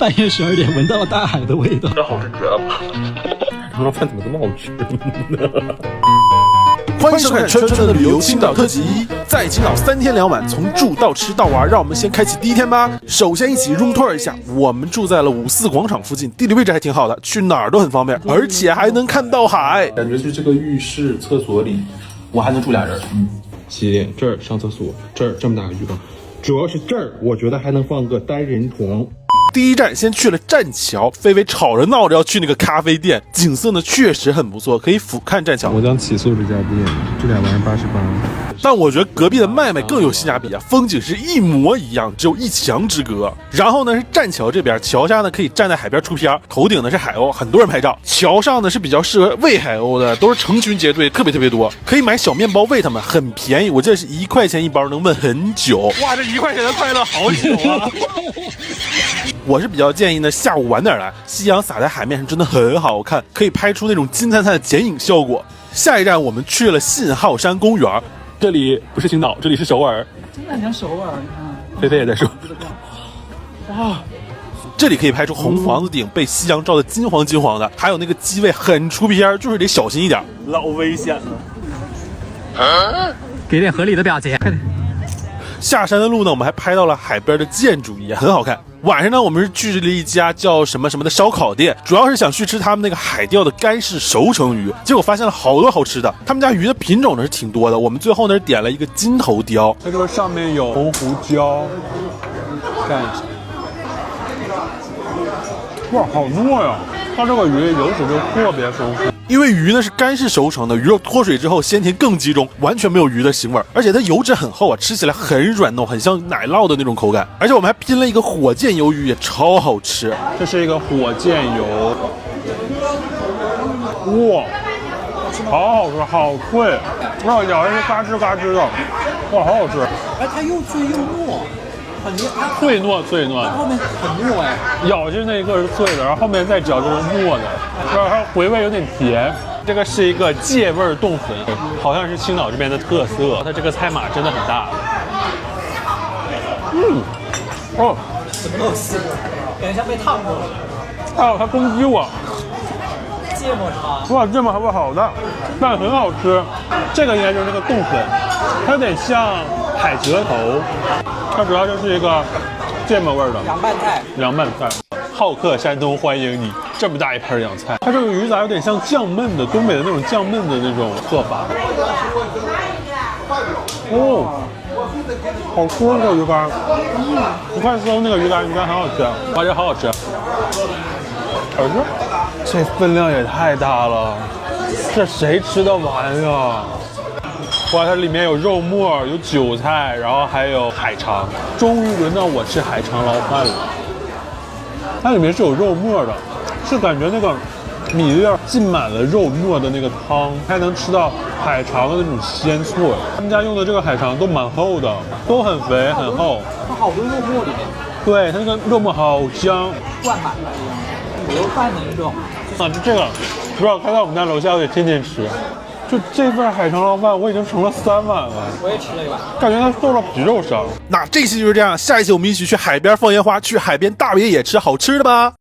半夜12点闻到了大海的味道，这好吃绝了！羊肉饭怎么这么好吃呢？欢迎收看川川的旅游青岛特辑，在青岛3天2晚，从住到吃到玩，让我们先开启第一天吧。首先一起 room tour 一下，我们住在了5·4广场附近，地理位置还挺好的，去哪儿都很方便，而且还能看到海。感觉是这个浴室厕所里，我还能住俩人。洗脸这儿上厕所，这儿这么大个浴缸，主要是这儿我觉得还能放个单人床。第一站先去了栈桥，菲菲吵着闹着要去那个咖啡店，景色呢确实很不错，可以俯瞰栈桥。我将起诉这家店，这俩玩意88。但我觉得隔壁的麦麦更有性价比啊，风景是一模一样，只有1墙之隔。然后呢是栈桥这边，桥下呢可以站在海边出片，头顶呢是海鸥，很多人拍照。桥上呢是比较适合喂海鸥的，都是成群结队，特别多，可以买小面包喂它们，很便宜，我记得是1块钱1包，能喂很久。哇，这1块钱的快乐好久啊！我是比较建议呢，下午晚点来，夕阳洒在海面上真的很好看，可以拍出那种金灿灿的剪影效果。下一站我们去了信号山公园，这里不是青岛，这里是首尔，真的很像首尔。菲菲也在说，哇，这里可以拍出红房子顶被夕阳照得金黄的，还有那个机位很出片，就是得小心一点，老危险了。给点合理的表情，快点。下山的路呢，我们还拍到了海边的建筑，也很好看。晚上呢，我们是去了一家叫什么的烧烤店，主要是想去吃他们那个海钓的干式熟成鱼，结果发现了好多好吃的。他们家鱼的品种呢是挺多的，我们最后呢点了一个金头鲷，它这个上面有红胡椒，看一下，哇，好糯呀！它这个鱼油脂就特别丰富。因为鱼呢是干式熟成的，鱼肉脱水之后鲜甜更集中，完全没有鱼的腥味，而且它油脂很厚啊，吃起来很软糯，很像奶酪的那种口感。而且我们还拼了一个火箭鱿鱼，也超好吃。这是一个火箭鱿，哇，好好吃，好脆，哇，咬下去嘎吱嘎吱的，哇，好好吃。哎，它又脆又糯，很脆糯，后面很糯哎。咬进那一个是脆的，然后后面再嚼就是糯的，然后它回味有点甜。这个是一个芥味冻粉，好像是青岛这边的特色。它这个菜码真的很大。哦，什么东西？感觉像被烫过了。哦，它攻击我。芥末是吗？哇，芥末还不好的，但很好吃。这个应该就是那个冻粉，它有点像海蜇头，它主要就是一个芥末味的凉拌菜。好客山东欢迎你，这么大一盘洋菜。它这个鱼杂有点像酱焖的，东北的那种酱焖的那种做法。哦，好吃这个鱼干，你快搜那个鱼干很好吃，哇，这好好吃。好吃，这分量也太大了，这谁吃得完呀？哇，它里面有肉末，有韭菜，然后还有海肠。终于轮到我吃海肠捞饭了。它里面是有肉末的，是感觉那个米粒浸满了肉末的那个汤，还能吃到海肠的那种鲜脆。他们家用的这个海肠都蛮厚的，都很肥很厚。它好多肉末里面。对，它那个肉末好香，灌满了一样，卤肉饭的那种。啊，就这个，如果开到我们家楼下，我得天天吃。就这份海肠捞饭，我已经盛了3碗了。我也吃了1碗，感觉它受了皮肉伤。那这期就是这样，下一期我们一起去海边放烟花，去海边大别野吃好吃的吧。